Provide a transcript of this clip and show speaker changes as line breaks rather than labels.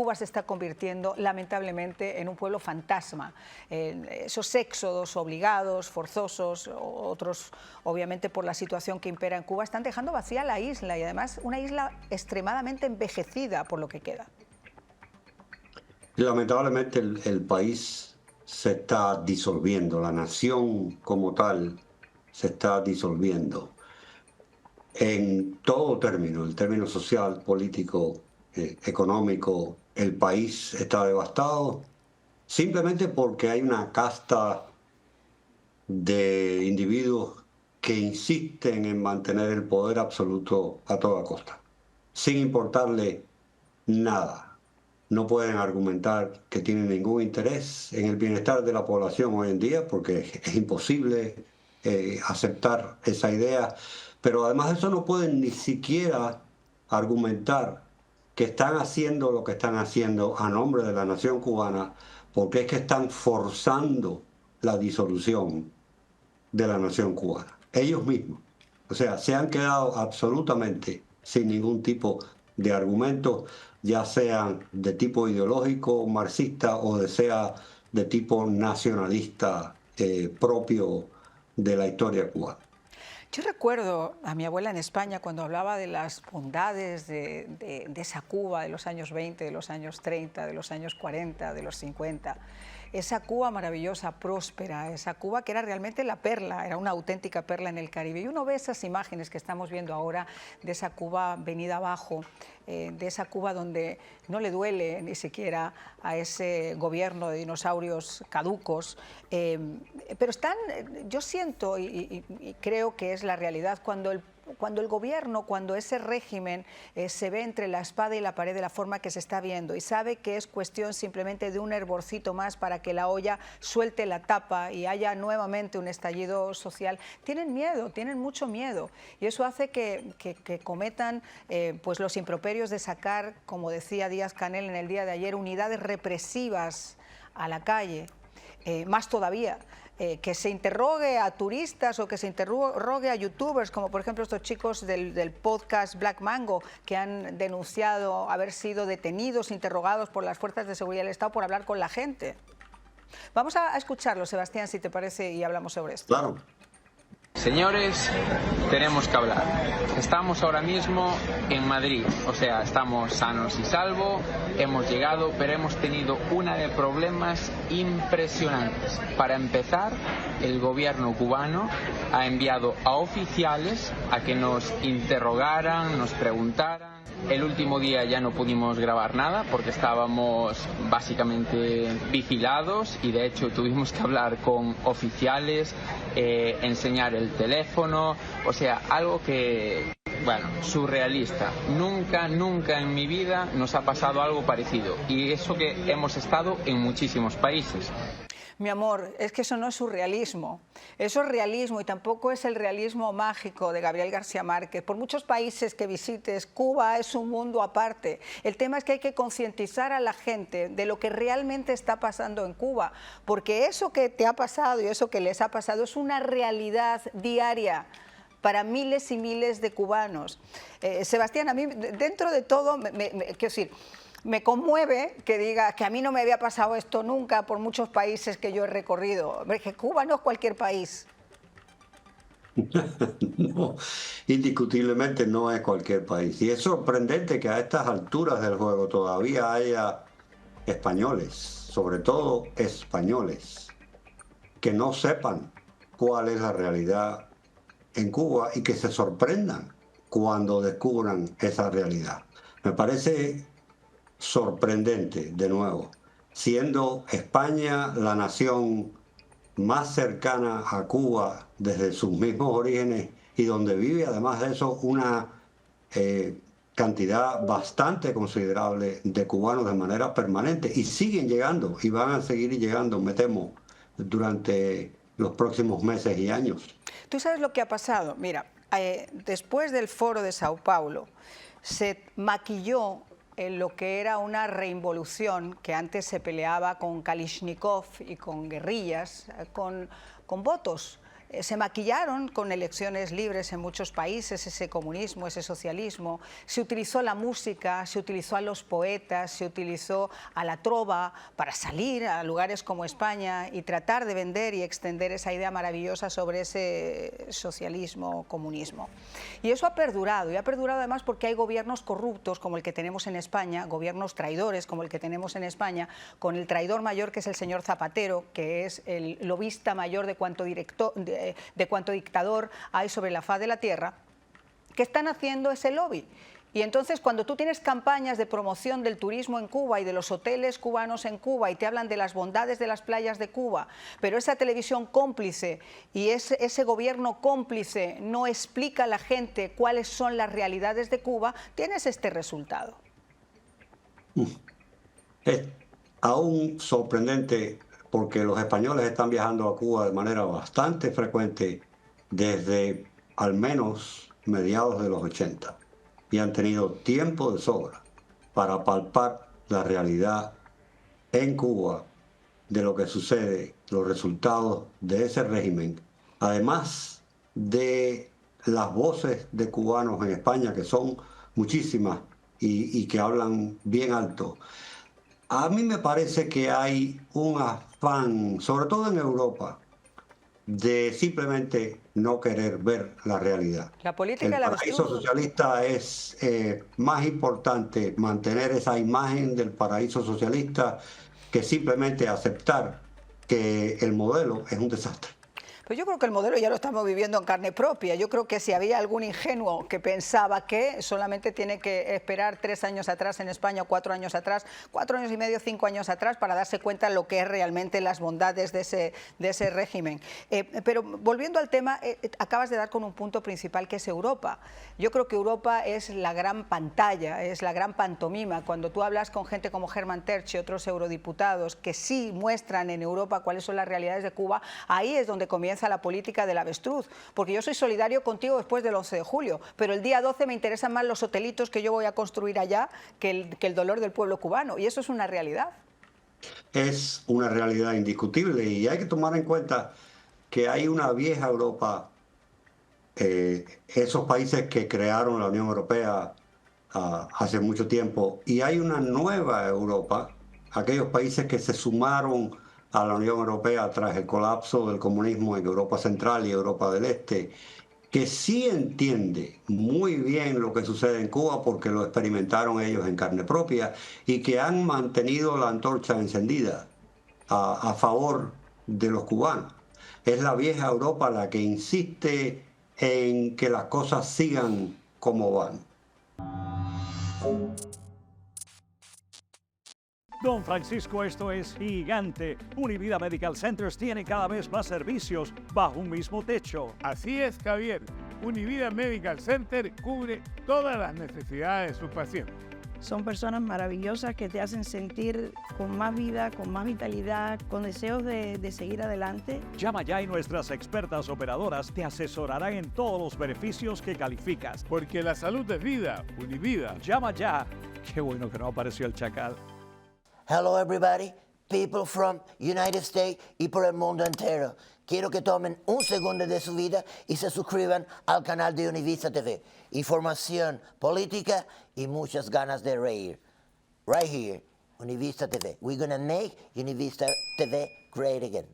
Cuba se está convirtiendo lamentablemente en un pueblo fantasma. Esos éxodos obligados, forzosos, otros obviamente por la situación que impera en Cuba, están dejando vacía la isla y además una isla extremadamente envejecida por lo que queda.
Lamentablemente el país se está disolviendo, la nación como tal se está disolviendo en todo término, el término social, político, económico. El país está devastado simplemente porque hay una casta de individuos que insisten en mantener el poder absoluto a toda costa, sin importarle nada. No pueden argumentar que tienen ningún interés en el bienestar de la población hoy en día, porque es imposible aceptar esa idea. Pero además de eso no pueden ni siquiera argumentar que están haciendo lo que están haciendo a nombre de la nación cubana, porque es que están forzando la disolución de la nación cubana. Ellos mismos. O sea, se han quedado absolutamente sin ningún tipo de argumentos, ya sean de tipo ideológico, marxista, o sea de tipo nacionalista propio de la historia cubana.
Yo recuerdo a mi abuela en España cuando hablaba de las bondades de esa Cuba de los años 20, de los años 30, de los años 40, de los 50. Esa Cuba maravillosa, próspera, esa Cuba que era realmente la perla, era una auténtica perla en el Caribe. Y uno ve esas imágenes que estamos viendo ahora de esa Cuba venida abajo, de esa Cuba donde no le duele ni siquiera a ese gobierno de dinosaurios caducos, pero están, yo siento y creo que es la realidad, cuando el gobierno, cuando ese régimen se ve entre la espada y la pared de la forma que se está viendo y sabe que es cuestión simplemente de un hervorcito más para que la olla suelte la tapa y haya nuevamente un estallido social, tienen miedo, tienen mucho miedo, y eso hace que cometan pues los improperios de sacar, como decía Díaz-Canel en el día de ayer, unidades represivas a la calle, más todavía. Que se interrogue a turistas o que se interrogue a youtubers, como por ejemplo estos chicos del podcast Black Mango, que han denunciado haber sido detenidos, interrogados por las fuerzas de seguridad del Estado por hablar con la gente. Vamos a escucharlo, Sebastián, si te parece, y hablamos sobre esto.
Claro.
Señores, tenemos que hablar. Estamos ahora mismo en Madrid, o sea, estamos sanos y salvos, hemos llegado, pero hemos tenido una de problemas impresionantes. Para empezar, el gobierno cubano ha enviado a oficiales a que nos interrogaran, nos preguntaran. El último día ya no pudimos grabar nada porque estábamos básicamente vigilados y de hecho tuvimos que hablar con oficiales, enseñar el teléfono, o sea, algo que, bueno, surrealista. Nunca en mi vida nos ha pasado algo parecido, y eso que hemos estado en muchísimos países.
Mi amor, es que eso no es surrealismo, eso es realismo, y tampoco es el realismo mágico de Gabriel García Márquez. Por muchos países que visites, Cuba es un mundo aparte. El tema es que hay que concientizar a la gente de lo que realmente está pasando en Cuba, porque eso que te ha pasado y eso que les ha pasado es una realidad diaria para miles y miles de cubanos. Sebastián, a mí dentro de todo, quiero decir, me conmueve que diga que a mí no me había pasado esto nunca por muchos países que yo he recorrido. Que Cuba no es cualquier país.
No, indiscutiblemente no es cualquier país. Y es sorprendente que a estas alturas del juego todavía haya españoles, sobre todo españoles, que no sepan cuál es la realidad en Cuba y que se sorprendan cuando descubran esa realidad. Me parece sorprendente, de nuevo, siendo España la nación más cercana a Cuba desde sus mismos orígenes y donde vive además de eso una cantidad bastante considerable de cubanos de manera permanente, y siguen llegando y van a seguir llegando, me temo, durante los próximos meses y años.
¿Tú sabes lo que ha pasado? Mira, después del foro de Sao Paulo se maquilló lo que era una reinvolución que antes se peleaba con Kalashnikov y con guerrillas, con votos Se maquillaron con elecciones libres en muchos países, ese comunismo, ese socialismo. Se utilizó la música, se utilizó a los poetas, se utilizó a la trova para salir a lugares como España y tratar de vender y extender esa idea maravillosa sobre ese socialismo, comunismo. Y eso ha perdurado, y ha perdurado además porque hay gobiernos corruptos como el que tenemos en España, gobiernos traidores como el que tenemos en España, con el traidor mayor que es el señor Zapatero, que es el lobista mayor de cuanto dictador hay sobre la faz de la tierra, que están haciendo ese lobby. Y entonces cuando tú tienes campañas de promoción del turismo en Cuba y de los hoteles cubanos en Cuba y te hablan de las bondades de las playas de Cuba, pero esa televisión cómplice y ese gobierno cómplice no explica a la gente cuáles son las realidades de Cuba, tienes este resultado.
Es aún sorprendente porque los españoles están viajando a Cuba de manera bastante frecuente desde al menos mediados de los 80 y han tenido tiempo de sobra para palpar la realidad en Cuba de lo que sucede, los resultados de ese régimen, además de las voces de cubanos en España, que son muchísimas y que hablan bien alto. A mí me parece que hay un afán, sobre todo en Europa, de simplemente no querer ver la realidad.
La política
El
de la
paraíso
avestruz.
socialista es más importante mantener esa imagen del paraíso socialista que simplemente aceptar que el modelo es un desastre.
Pues yo creo que el modelo ya lo estamos viviendo en carne propia. Yo creo que si había algún ingenuo que pensaba que solamente tiene que esperar 3 años atrás en España, 4 años atrás, 4 años y medio, 5 años atrás, para darse cuenta de lo que es realmente las bondades de ese régimen. Pero volviendo al tema, acabas de dar con un punto principal que es Europa. Yo creo que Europa es la gran pantalla, es la gran pantomima. Cuando tú hablas con gente como Hermann Tertsch y otros eurodiputados que sí muestran en Europa cuáles son las realidades de Cuba, ahí es donde comienza la política del avestruz, porque yo soy solidario contigo después del 11 de julio, pero el día 12 me interesan más los hotelitos que yo voy a construir allá que el dolor del pueblo cubano, y eso es una realidad.
Es una realidad indiscutible y hay que tomar en cuenta que hay una vieja Europa, esos países que crearon la Unión Europea hace mucho tiempo, y hay una nueva Europa, aquellos países que se sumaron a la Unión Europea tras el colapso del comunismo en Europa Central y Europa del Este, que sí entiende muy bien lo que sucede en Cuba porque lo experimentaron ellos en carne propia y que han mantenido la antorcha encendida a favor de los cubanos. Es la vieja Europa la que insiste en que las cosas sigan como van.
Don Francisco, esto es gigante. Univida Medical Centers tiene cada vez más servicios bajo un mismo techo.
Así es, Javier. Univida Medical Center cubre todas las necesidades de sus pacientes.
Son personas maravillosas que te hacen sentir con más vida, con más vitalidad, con deseos de seguir adelante.
Llama ya y nuestras expertas operadoras te asesorarán en todos los beneficios que calificas.
Porque la salud es vida. Univida.
Llama ya. Qué bueno que no apareció el chacal.
Hello everybody, people from United States y por el mundo entero. Quiero que tomen un segundo de su vida y se suscriban al canal de Univista TV. Información política y muchas ganas de reír. Right here, Univista TV. We're gonna make Univista TV great again.